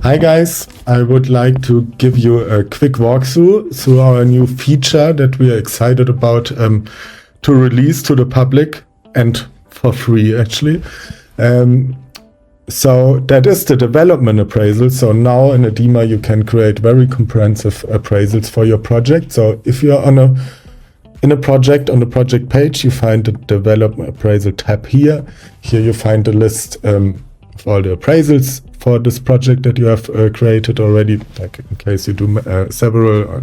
Hi guys, I would like to give you a quick walkthrough through our new feature that we are excited about to release to the public and for free actually. So that is the development appraisal. So now in Edema you can create very comprehensive appraisals for your project. So if you're in a project, on the project page, you find the development appraisal tab here. Here you find a list of all the appraisals for this project that you have created already, like in case you do several.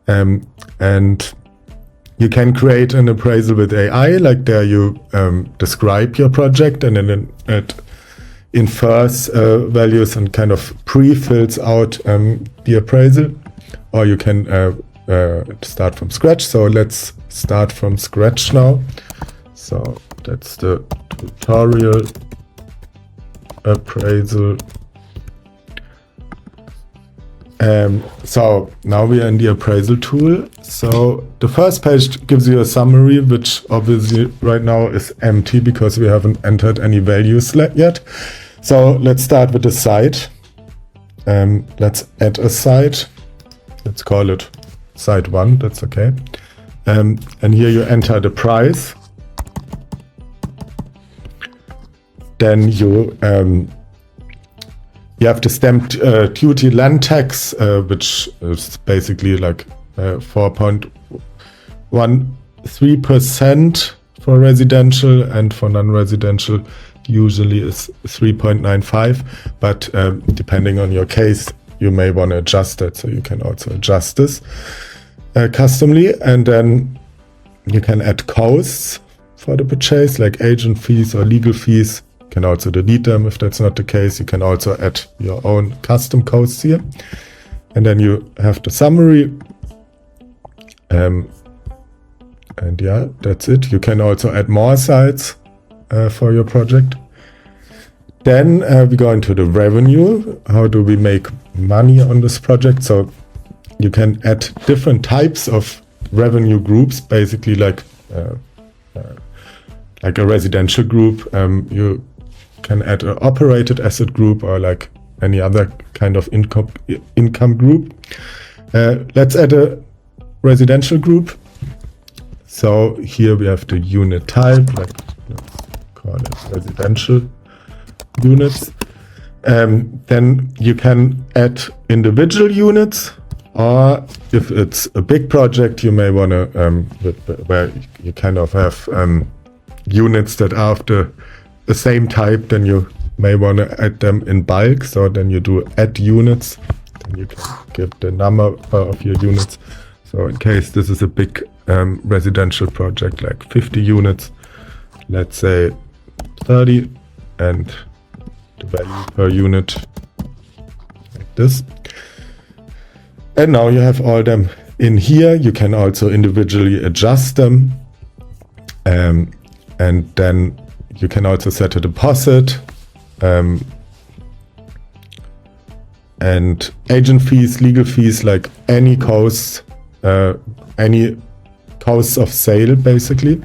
And you can create an appraisal with AI, like there you describe your project and then it infers values and kind of pre-fills out the appraisal, or you can start from scratch. So let's start from scratch now. So that's the tutorial appraisal. So now we are in the appraisal tool. So the first page gives you a summary, which obviously right now is empty because we haven't entered any values yet. So let's start with the site. Let's add a site. Let's call it site 1, that's okay. And here you enter the price. Then you have the stamp duty land tax, which is basically like 4.13% for residential, and for non-residential usually is 3.95. But depending on your case, you may want to adjust that. So you can also adjust this customly, and then you can add costs for the purchase, like agent fees or legal fees. You can also delete them if that's not the case. You can also add your own custom codes here. And then you have the summary. And yeah, that's it. You can also add more sites for your project. Then we go into the revenue. How do we make money on this project? So you can add different types of revenue groups, basically like a residential group. You can add an operated asset group or like any other kind of income group. Let's add a residential group. So here we have the unit type, like let's call it residential units. Then you can add individual units, or if it's a big project, you may want to where you kind of have units that are of the same type, then you may want to add them in bulk. So then you do add units, then you can give the number of your units. So in case this is a big residential project, like 50 units, let's say 30, and the value per unit like this. And now you have all them in here. You can also individually adjust them, and then you can also set a deposit, and agent fees, legal fees, like any costs of sale basically.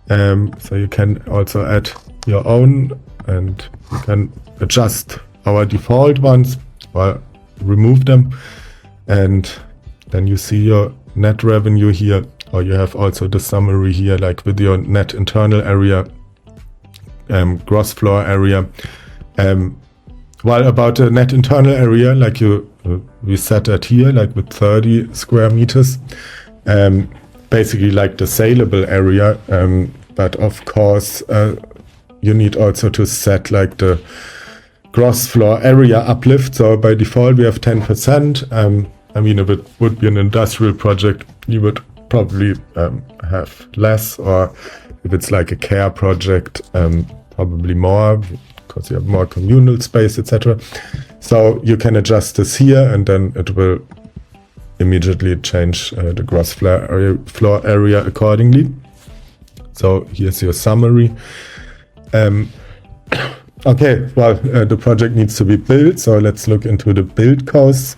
So you can also add your own, and you can adjust our default ones or remove them. And then you see your net revenue here, or you have also the summary here, like with your net internal area, gross floor area. While about the net internal area, like we set that here, like with 30 square meters, basically like the saleable area. But of course, you need also to set like the gross floor area uplift. So by default, we have 10%. I mean, if it would be an industrial project, you would probably have less, or if it's like a care project, probably more, because you have more communal space, etc. So you can adjust this here, and then it will immediately change the gross floor area accordingly. So here's your summary. Okay, well, the project needs to be built, so let's look into the build costs.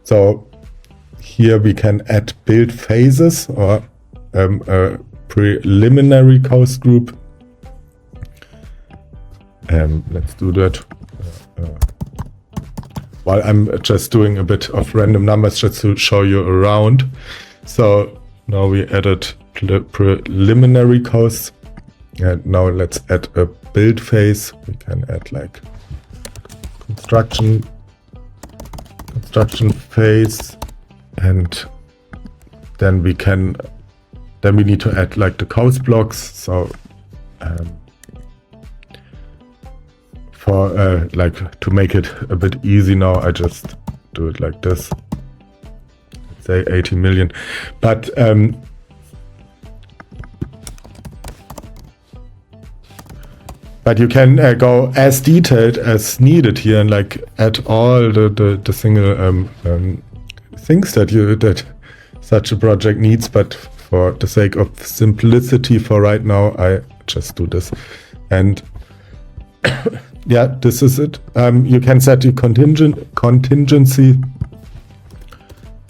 So here we can add build phases, or a preliminary cost group. Let's do that. while I'm just doing a bit of random numbers just to show you around. So now we added preliminary costs, and now let's add a build phase. We can add like construction phase, and then we need to add like the cost blocks. So for like to make it a bit easy now, I just do it like this. Let's say 80 million, but you can go as detailed as needed here and like add all the single things that such a project needs. But for the sake of simplicity for right now, I just do this. And yeah, this is it. You can set your contingency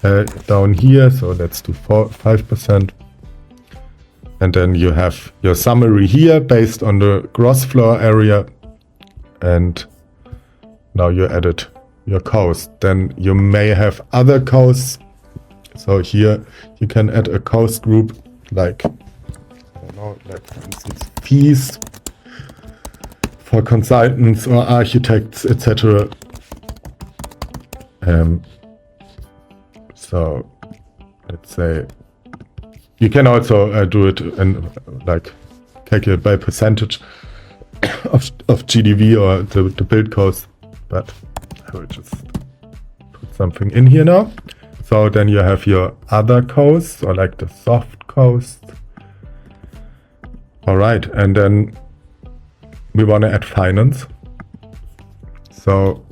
down here. So let's do 5%. And then you have your summary here based on the gross floor area. And now you added your cost. Then you may have other costs. So here you can add a cost group like, I don't know, like for instance, fees for consultants or architects, etc. So let's say you can also do it and like calculate by percentage of GDV or the build cost, but I will just put something in here now. So then you have your other costs or like the soft costs. All right, and then we want to add finance. So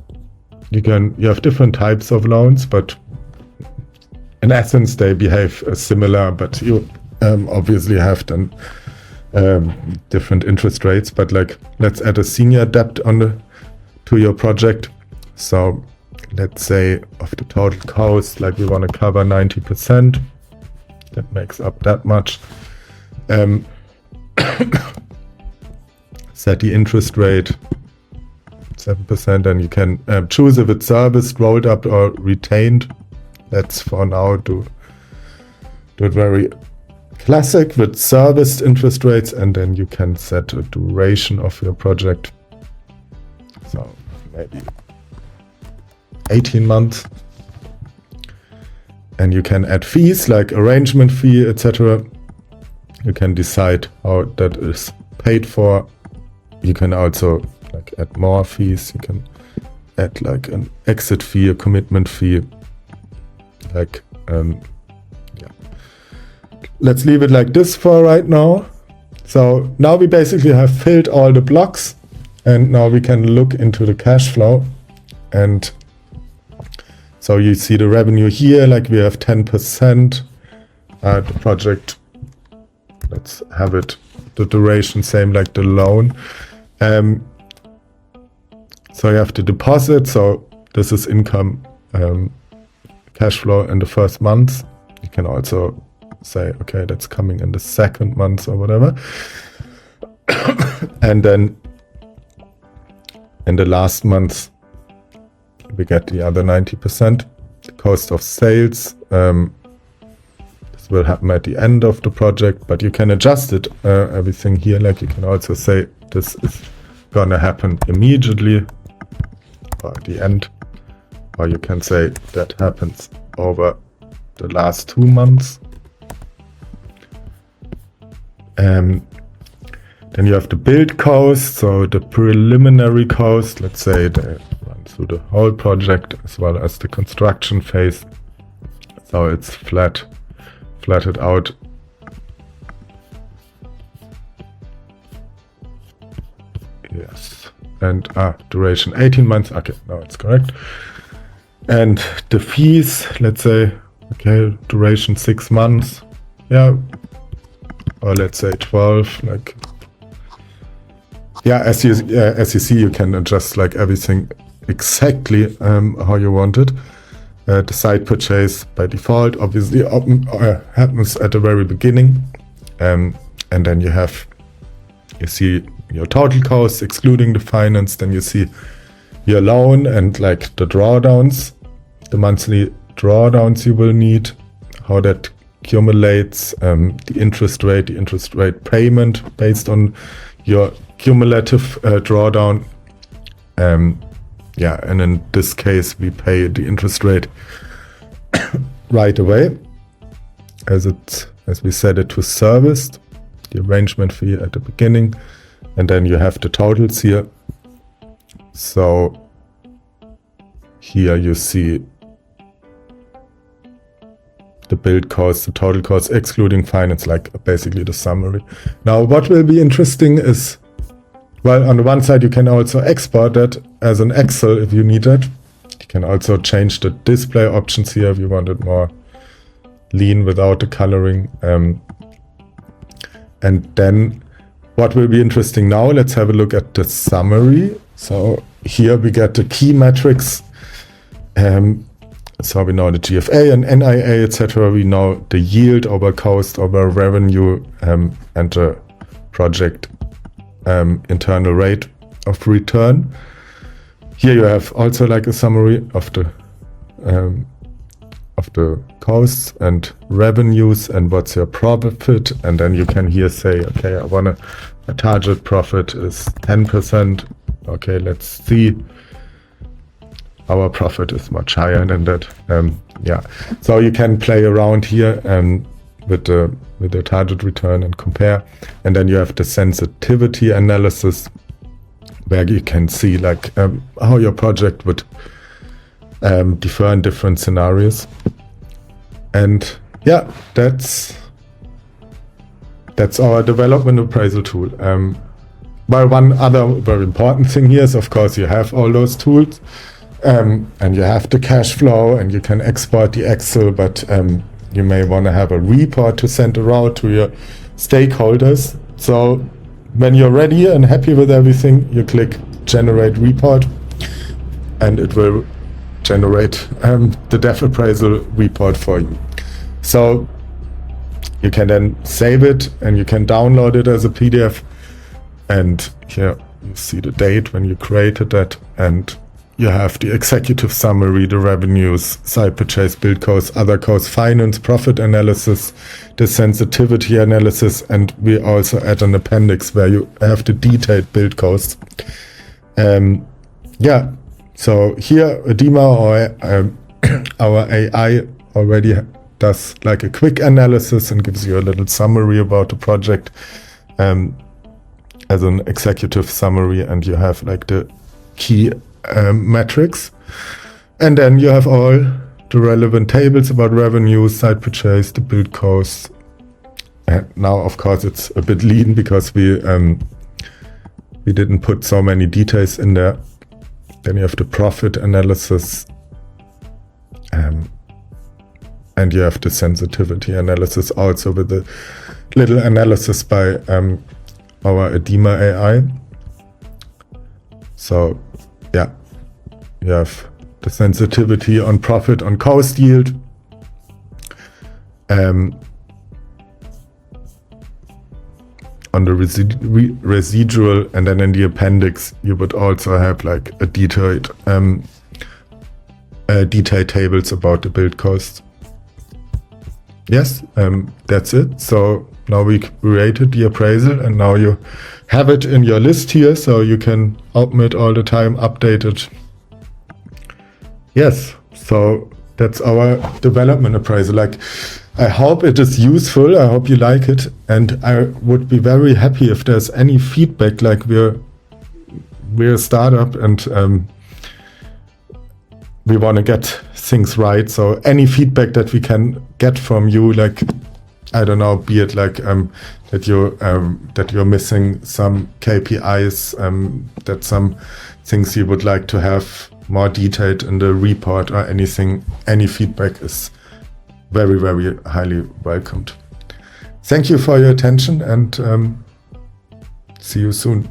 you have different types of loans, but in essence, they behave similar, but you obviously have then different interest rates. But like, let's add a senior debt to your project. So let's say of the total cost, like we want to cover 90%. That makes up that much. Set the interest rate 7%, and you can choose if it's serviced, rolled up, or retained. Let's for now do it very classic with serviced interest rates, and then you can set a duration of your project. So maybe 18 months. And you can add fees like arrangement fee, etc. You can decide how that is paid for. You can also like add more fees. You can add like an exit fee, a commitment fee. Like, yeah. Let's leave it like this for right now. So now we basically have filled all the blocks, and now we can look into the cash flow. And so you see the revenue here, like we have 10%. The project, let's have it, the duration same like the loan. So you have the deposit. So this is income, cash flow in the first month. You can also say, okay, that's coming in the second month or whatever. And then in the last month, we get the other 90%. The cost of sales, this will happen at the end of the project, but you can adjust it, everything here. Like you can also say this is gonna happen immediately or at the end. Or you can say that happens over the last 2 months. Then you have the build cost, so the preliminary cost, let's say they run through the whole project as well as the construction phase. So it's flatted out. Yes, and duration 18 months, okay, now it's correct. And the fees, let's say, okay, duration 6 months, yeah, or let's say 12, like, yeah, as you see, you can adjust like everything exactly how you want it. The site purchase by default obviously happens at the very beginning, and then you see your total costs excluding the finance. Then you see your loan and like the drawdowns, the monthly drawdowns you will need, how that accumulates, the interest rate payment based on your cumulative drawdown. Yeah, and in this case we pay the interest rate right away, as we said it was serviced, the arrangement fee at the beginning, and then you have the totals here. So here you see the build cost, the total cost, excluding finance, like basically the summary. Now, what will be interesting is, well, on the one side, you can also export that as an Excel if you need it. You can also change the display options here if you want it more lean without the coloring. And then what will be interesting now, let's have a look at the summary. So here we get the key metrics. So we know the GFA and NIA, etc. We know the yield over cost over revenue, and the project internal rate of return. Here you have also like a summary of the costs and revenues and what's your profit, and then you can here say, okay, I want a target profit is 10%. Okay, let's see. Our profit is much higher than that. Yeah, so you can play around here with the target return and compare. And then you have the sensitivity analysis, where you can see like how your project would differ in different scenarios. And yeah, that's our development appraisal tool. Well, one other very important thing here is, of course, you have all those tools. And you have the cash flow, and you can export the Excel, but you may want to have a report to send around to your stakeholders. So when you're ready and happy with everything, you click Generate Report, and it will generate the dev appraisal report for you. So you can then save it, and you can download it as a PDF. And here you see the date when you created that, and you have the executive summary, the revenues, site purchase, build costs, other costs, finance, profit analysis, the sensitivity analysis, and we also add an appendix where you have the detailed build costs. Yeah, so here Adima, or our AI, already does like a quick analysis and gives you a little summary about the project as an executive summary, and you have like the key metrics, and then you have all the relevant tables about revenue, site purchase, the build costs. And now, of course, it's a bit lean because we didn't put so many details in there. Then you have the profit analysis, and you have the sensitivity analysis also with a little analysis by our Adima AI. So yeah, you have the sensitivity on profit, on cost yield, on the residual, and then in the appendix you would also have like a detailed tables about the build cost. Yes, that's it. So now we created the appraisal, and now you have it in your list here, so you can open it all the time, update it. Yes, so that's our development appraisal. Like, I hope it is useful. I hope you like it, and I would be very happy if there's any feedback. Like, we're a startup, and we want to get things right. So any feedback that we can get from you, like, I don't know, be it like that you're missing some KPIs, that some things you would like to have more detailed in the report or anything, any feedback is very, very highly welcomed. Thank you for your attention, and see you soon.